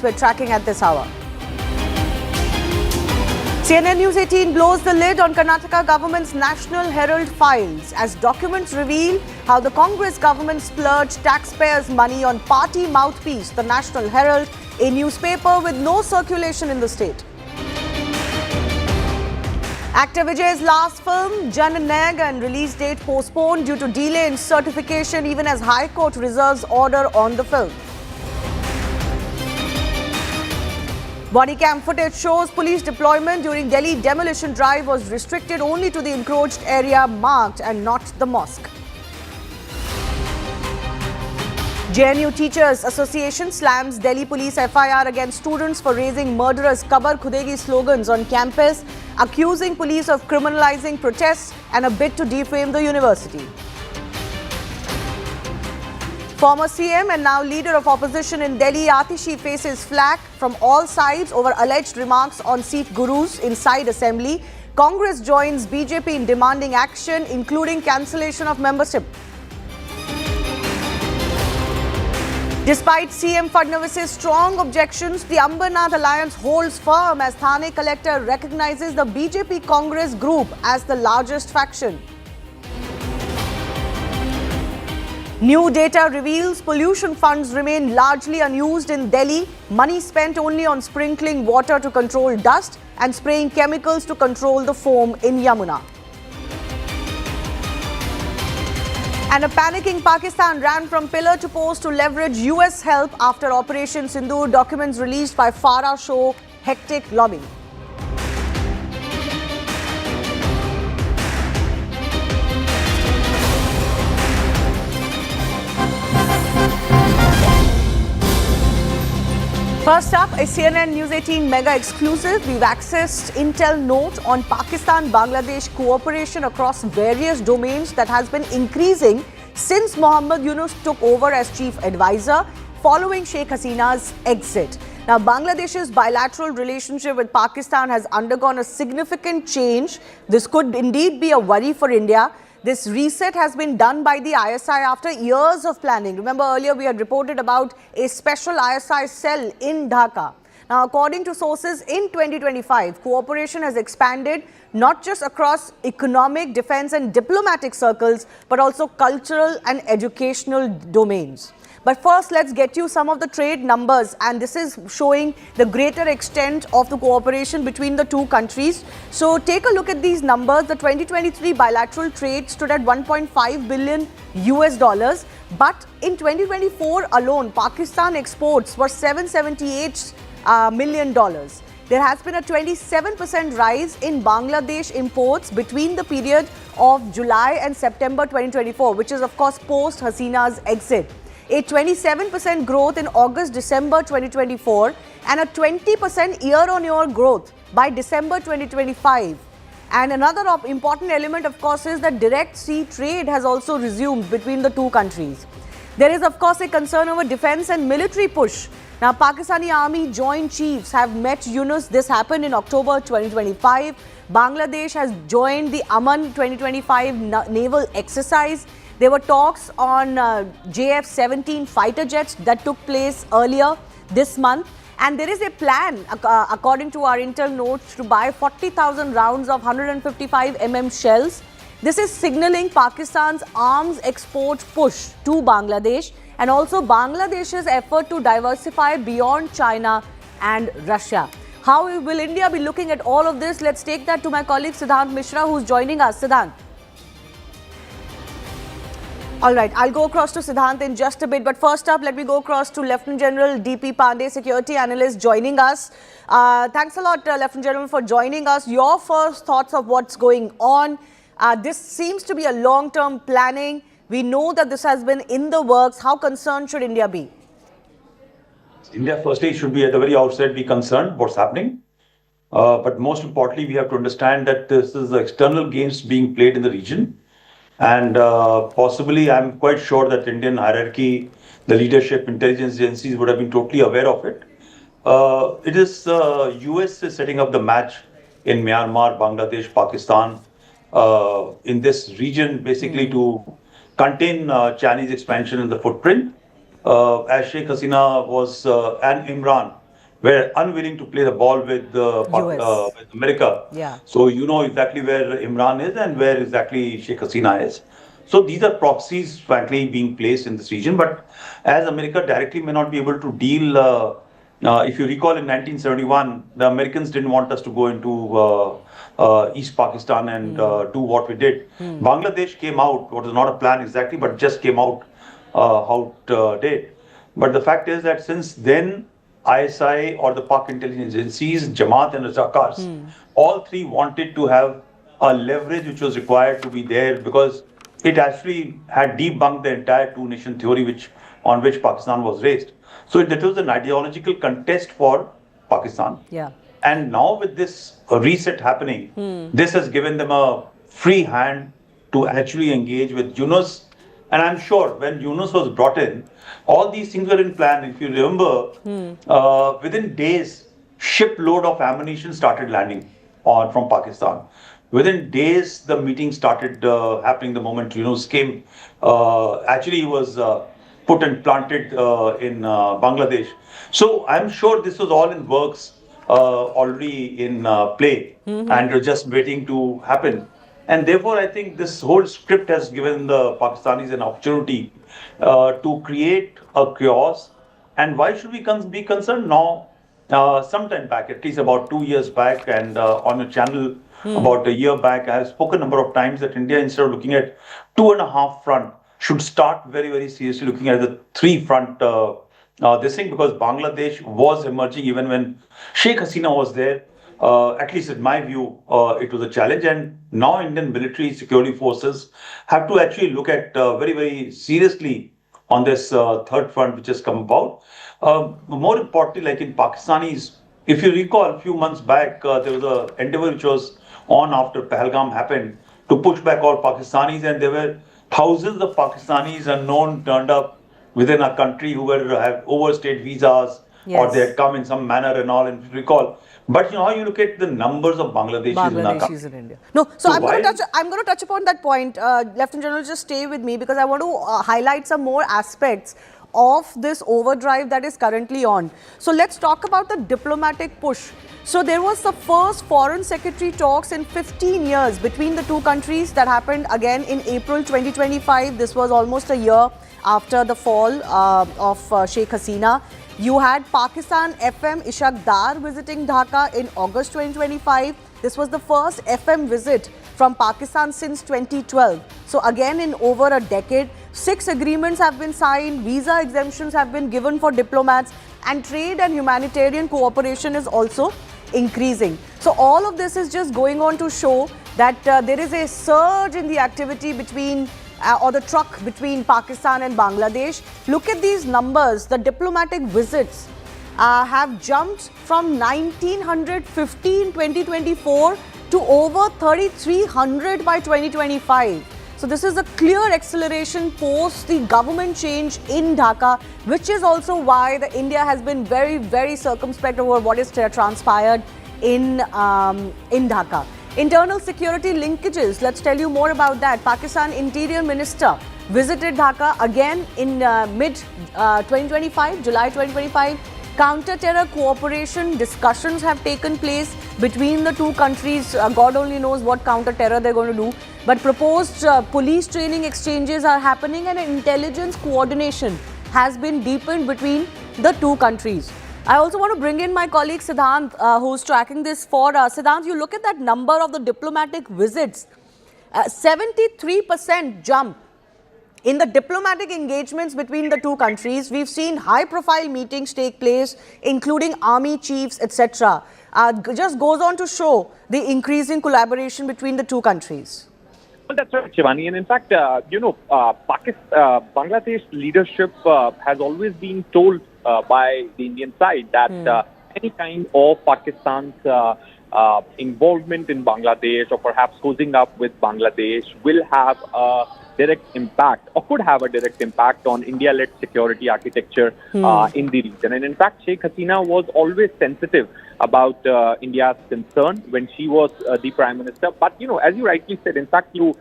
we're tracking at this hour. CNN News 18 blows the lid on Karnataka government's National Herald files as documents reveal how the Congress government splurged taxpayers' money on party mouthpiece, the National Herald, a newspaper with no circulation in the state. Actor Vijay's last film, Jananayagan, release date postponed due to delay in certification even as High Court reserves order on the film. Body cam footage shows police deployment during Delhi demolition drive was restricted only to the encroached area marked and not the mosque. JNU Teachers Association slams Delhi police FIR against students for raising murderous Kabar Khudegi slogans on campus, accusing police of criminalizing protests and a bid to defame the university. Former CM and now leader of opposition in Delhi, Atishi, faces flak from all sides over alleged remarks on Sikh Gurus inside assembly. Congress joins BJP in demanding action, including cancellation of membership. Despite CM Fadnavis's strong objections, the Ambernath Alliance holds firm as Thane collector recognizes the BJP Congress group as the largest faction. New data reveals pollution funds remain largely unused in Delhi. Money spent only on sprinkling water to control dust and spraying chemicals to control the foam in Yamuna. And a panicking Pakistan ran from pillar to post to leverage US help after Operation Sindoor. Documents released by Farah show hectic lobbying. First up, a CNN News 18 mega exclusive. We've accessed intel note on Pakistan-Bangladesh cooperation across various domains that has been increasing since Mohammad Yunus took over as chief advisor following Sheikh Hasina's exit. Now, Bangladesh's bilateral relationship with Pakistan has undergone a significant change. This could indeed be a worry for India. This reset has been done by the ISI after years of planning. Remember, earlier we had reported about a special ISI cell in Dhaka. Now, according to sources, in 2025, cooperation has expanded not just across economic, defense and diplomatic circles, but also cultural and educational domains. But first, let's get you some of the trade numbers, and this is showing the greater extent of the cooperation between the two countries. So take a look at these numbers. The 2023 bilateral trade stood at 1.5 billion US dollars, but in 2024 alone, Pakistan exports were 778 million dollars. There has been a 27% rise in Bangladesh imports between the period of July and September 2024, which is of course post Hasina's exit. A 27% growth in August-December 2024 and a 20% year-on-year growth by December 2025. And another important element, of course, is that direct sea trade has also resumed between the two countries. There is, of course, a concern over defense and military push. Now, Pakistani Army Joint Chiefs have met Yunus. This happened in October 2025. Bangladesh has joined the Aman 2025 naval exercise. There were talks on JF-17 fighter jets that took place earlier this month. And there is a plan, according to our intel notes, to buy 40,000 rounds of 155mm shells. This is signaling Pakistan's arms export push to Bangladesh and also Bangladesh's effort to diversify beyond China and Russia. How will India be looking at all of this? Let's take that to my colleague Siddhant Mishra, who's joining us. Siddhant. All right, I'll go across to Siddhant in just a bit. But first up, let me go across to Lieutenant General D.P. Pandey, security analyst, joining us. Thanks a lot, Lieutenant General, for joining us. Your first thoughts of what's going on. This seems to be a long-term planning. We know that this has been in the works. How concerned should India be? India, firstly, should be at the very outset be concerned what's happening. But most importantly, we have to understand that this is the external games being played in the region. And possibly, I'm quite sure that Indian hierarchy, the leadership, intelligence agencies would have been totally aware of it. It is US is setting up the match in Myanmar, Bangladesh, Pakistan, in this region, basically to contain Chinese expansion in the footprint. As Sheikh Hasina was, and Imran were unwilling to play the ball with, US. with America. Yeah. So you know exactly where Imran is and where exactly Sheikh Hasina is. So these are proxies, frankly, being placed in this region. But as America directly may not be able to deal, if you recall in 1971, the Americans didn't want us to go into East Pakistan and do what we did. Bangladesh came out, what was not a plan exactly, but just came out how it did. But the fact is that since then, ISI or the Pak intelligence agencies, Jamaat and Razakars, all three wanted to have a leverage which was required to be there because it actually had debunked the entire two-nation theory on which Pakistan was raised. So that was an ideological contest for Pakistan. Yeah. And now with this reset happening, this has given them a free hand to actually engage with Yunus. And I'm sure when Yunus was brought in, all these things were in plan. If you remember, within days, shipload of ammunition started landing from Pakistan. Within days, the meeting started happening the moment Yunus came. Actually, he was put and planted in Bangladesh. So I'm sure this was all in works already in play and just waiting to happen. And therefore, I think this whole script has given the Pakistanis an opportunity to create a chaos. And why should we be concerned now? Sometime back, at least about 2 years back, and on a channel about a year back, I have spoken a number of times that India, instead of looking at 2.5 front, should start very, very seriously looking at the 3 front this thing, because Bangladesh was emerging even when Sheikh Hasina was there. At least in my view, it was a challenge. And now Indian military security forces have to actually look at very, very seriously on this third front which has come about. More importantly, like in Pakistanis, if you recall a few months back, there was an endeavor which was on after Pahalgam happened to push back all Pakistanis, and there were thousands of Pakistanis unknown turned up within our country who have overstayed visas, or they had come in some manner and all, and if you recall. But you know how you look at the numbers of Bangladeshis in India. No, so I'm going to touch upon that point. Lieutenant General, just stay with me because I want to highlight some more aspects of this overdrive that is currently on. So let's talk about the diplomatic push. So there was the first foreign secretary talks in 15 years between the two countries that happened again in April 2025. This was almost a year after the fall of Sheikh Hasina. You had Pakistan FM Ishaq Dar visiting Dhaka in August 2025. This was the first FM visit from Pakistan since 2012. So again, in over a decade, 6 agreements have been signed, visa exemptions have been given for diplomats, and trade and humanitarian cooperation is also increasing. So all of this is just going on to show that there is a surge in the activity between or the truck between Pakistan and Bangladesh. Look at these numbers. The diplomatic visits have jumped from 1950 in 2024 to over 3,300 by 2025. So this is a clear acceleration post the government change in Dhaka, which is also why the India has been very, very circumspect over what is transpired in Dhaka. Internal security linkages, let's tell you more about that. Pakistan Interior Minister visited Dhaka again in mid-2025, July 2025. Counter-terror cooperation discussions have taken place between the two countries. God only knows what counter-terror they're going to do. But proposed police training exchanges are happening, and intelligence coordination has been deepened between the two countries. I also want to bring in my colleague Siddhant, who's tracking this for us. Siddhant, you look at that number of the diplomatic visits, 73% jump in the diplomatic engagements between the two countries. We've seen high-profile meetings take place, including army chiefs, etc. Just goes on to show the increasing collaboration between the two countries. Well, that's right, Shivani. And in fact, Bangladesh leadership has always been told by the Indian side that any kind of Pakistan's involvement in Bangladesh or perhaps closing up with Bangladesh will have a direct impact or could have a direct impact on India-led security architecture in the region. And in fact, Sheikh Hasina was always sensitive about India's concern when she was the Prime Minister. But, you know, as you rightly said, in fact, you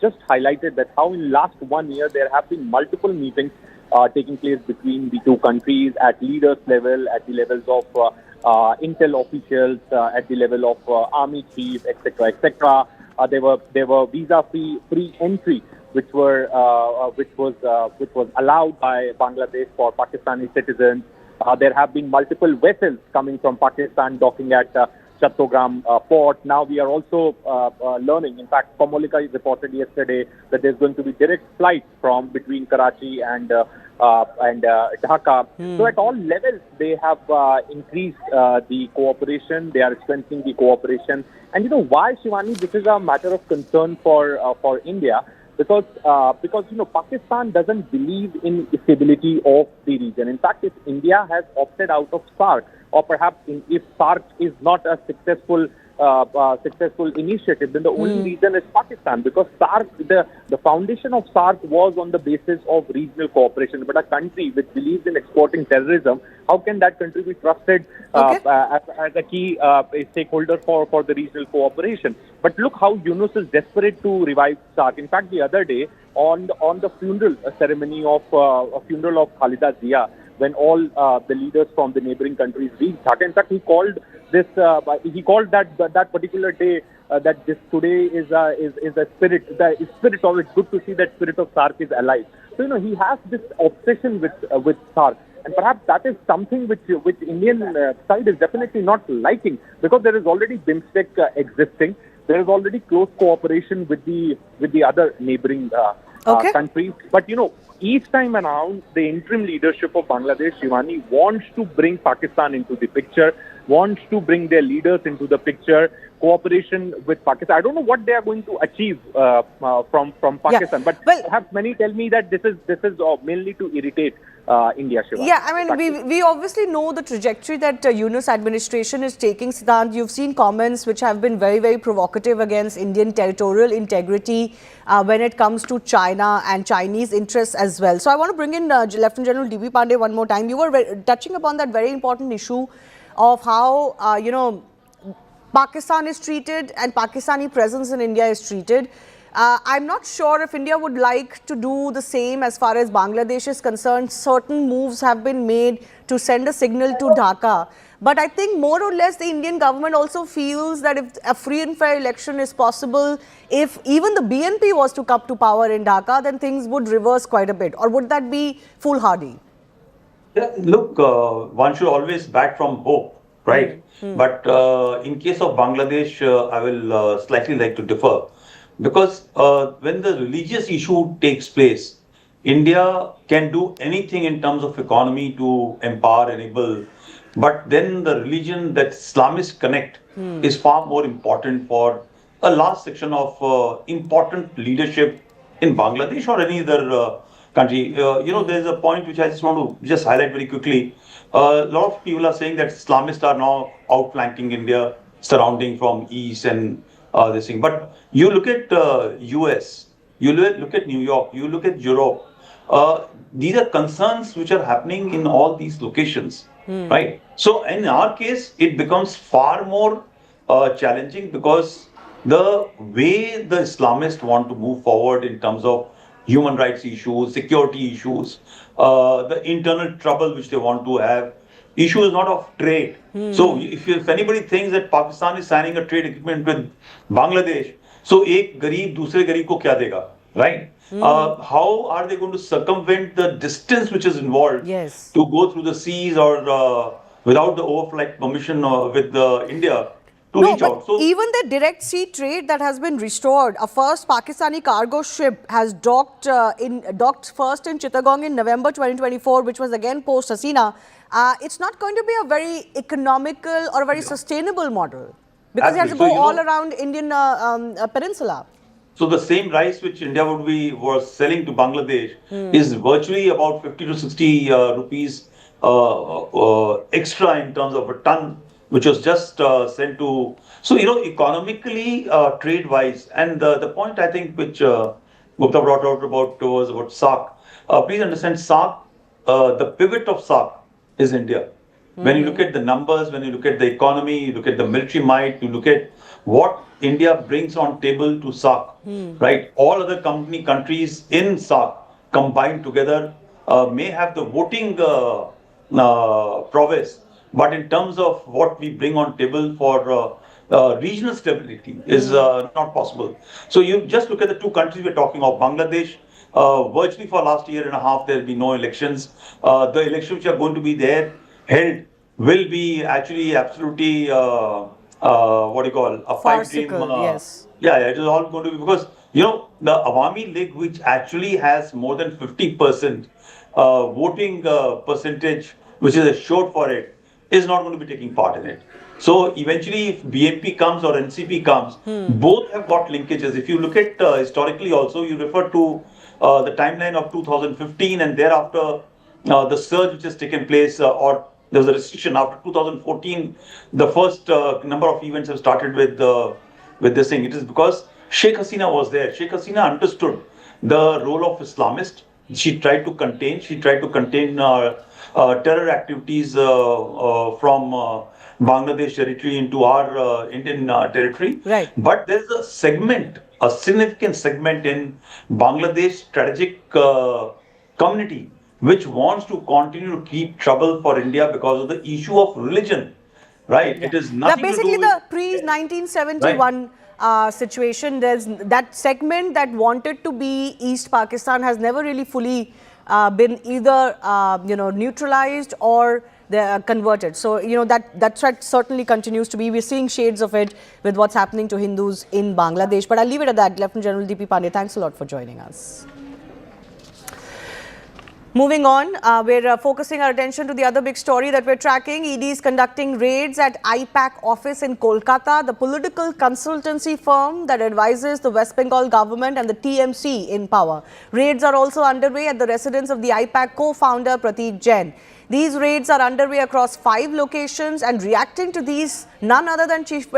just highlighted that how in last 1 year there have been multiple meetings taking place between the two countries at leaders level, at the levels of intel officials, at the level of army chief, etc., etc. There were visa-free entry, which was allowed by Bangladesh for Pakistani citizens. There have been multiple vessels coming from Pakistan docking at Chattogram port. Now we are also learning. In fact, Komolika reported yesterday that there's going to be direct flights from between Karachi and Dhaka. So at all levels, they have increased the cooperation. They are strengthening the cooperation. And you know why, Shivani? This is a matter of concern for India. Because Pakistan doesn't believe in stability of the region. In fact, if India has opted out of SARC, or perhaps if SARC is not a successful initiative, then the only reason is Pakistan, because SARC, the foundation of SARC was on the basis of regional cooperation. But a country which believes in exporting terrorism, how can that country be trusted as a key stakeholder for the regional cooperation? But look how Yunus is desperate to revive SARC. In fact, the other day on the funeral ceremony of funeral of Khalida Zia, when all the leaders from the neighboring countries reached Dhaka. In fact, he called that particular day that this today is a spirit. The spirit of it's good to see that spirit of SARC is alive. So he has this obsession with SARC, and perhaps that is something which Indian side is definitely not liking, because there is already BIMSTEC existing. There is already close cooperation with the other neighboring countries. But each time around, the interim leadership of Bangladesh, Shivani, wants to bring Pakistan into the picture, wants to bring their leaders into the picture, cooperation with Pakistan. I don't know what they are going to achieve from Pakistan, but perhaps many tell me that this is mainly to irritate India, Shivani. Yeah, I mean, we obviously know the trajectory that Yunus administration is taking, Siddhant. You've seen comments which have been very, very provocative against Indian territorial integrity when it comes to China and Chinese interests as well. So I want to bring in Lieutenant General D.B. Pandey one more time. You were touching upon that very important issue of how, Pakistan is treated and Pakistani presence in India is treated. I'm not sure if India would like to do the same as far as Bangladesh is concerned. Certain moves have been made to send a signal to Dhaka. But I think more or less the Indian government also feels that if a free and fair election is possible, if even the BNP was to come to power in Dhaka, then things would reverse quite a bit. Or would that be foolhardy? Yeah, look, one should always back from hope, right? But in case of Bangladesh, I will slightly like to differ. Because when the religious issue takes place, India can do anything in terms of economy to empower, enable, but then the religion, that Islamist connect, is far more important for a large section of important leadership in Bangladesh or any other country. There's a point which I just want to highlight very quickly. A lot of people are saying that Islamists are now outflanking India, surrounding from east and this thing. But you look at US, you look at New York, you look at Europe. These are concerns which are happening in all these locations, right? So in our case, it becomes far more challenging, because the way the Islamists want to move forward in terms of human rights issues, security issues, the internal trouble which they want to have. Issue is not of trade. So if anybody thinks that Pakistan is signing a trade agreement with Bangladesh, so ek garib dusre garib ko kya dega, right? How are they going to circumvent the distance which is involved to go through the seas or without the overflight permission with India to reach out? So even the direct sea trade that has been restored, a first Pakistani cargo ship has docked first in Chittagong in November 2024, which was again post Hasina. It's not going to be a very economical or a very sustainable model, because you have to go all around Indian peninsula. So the same rice which India was selling to Bangladesh is virtually about 50 to 60 rupees extra in terms of a ton, which was just sent to. So economically, trade-wise, and the point I think which Gupta brought out was about SARC. Please understand, SARC, the pivot of SARC is India. When you look at the numbers, when you look at the economy, you look at the military might, you look at what India brings on table to SARC, right? All other countries in SARC combined together may have the voting prowess, but in terms of what we bring on table for regional stability is not possible. So you just look at the two countries we're talking of, Bangladesh. Virtually for last year and a half, there will be no elections. The elections which are going to be there held will be actually absolutely what do you call a pipe dream. Farcical, yes. Yeah, it is all going to be because the Awami League, which actually has more than 50% voting percentage, which is assured for it, is not going to be taking part in it. So eventually, if BNP comes or NCP comes, both have got linkages. If you look at historically also, you refer to the timeline of 2015 and thereafter the surge which has taken place or there was a restriction after 2014. The first number of events have started with this thing. It is because Sheikh Hasina was there. Sheikh Hasina understood the role of Islamist. She tried to contain. Terror activities from Bangladesh territory into our Indian territory. Right. But there's a significant segment in Bangladesh strategic community which wants to continue to keep trouble for India because of the issue of religion. Right? Yeah. It is nothing Basically, to do with the pre-1971 situation, there's that segment that wanted to be East Pakistan has never really fully been either neutralized or converted. So that threat certainly continues to be. We're seeing shades of it with what's happening to Hindus in Bangladesh. But I'll leave it at that. Lieutenant General D.P. Pandey, thanks a lot for joining us. Moving on, we're focusing our attention to the other big story that we're tracking. ED is conducting raids at IPAC office in Kolkata, the political consultancy firm that advises the West Bengal government and the TMC in power. Raids are also underway at the residence of the IPAC co-founder Prateek Jain. These raids are underway across 5 locations, and reacting to these, none other than Chief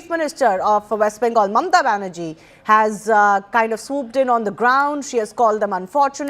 Minister of West Bengal, Mamata Banerjee, has kind of swooped in on the ground. She has called them unfortunate.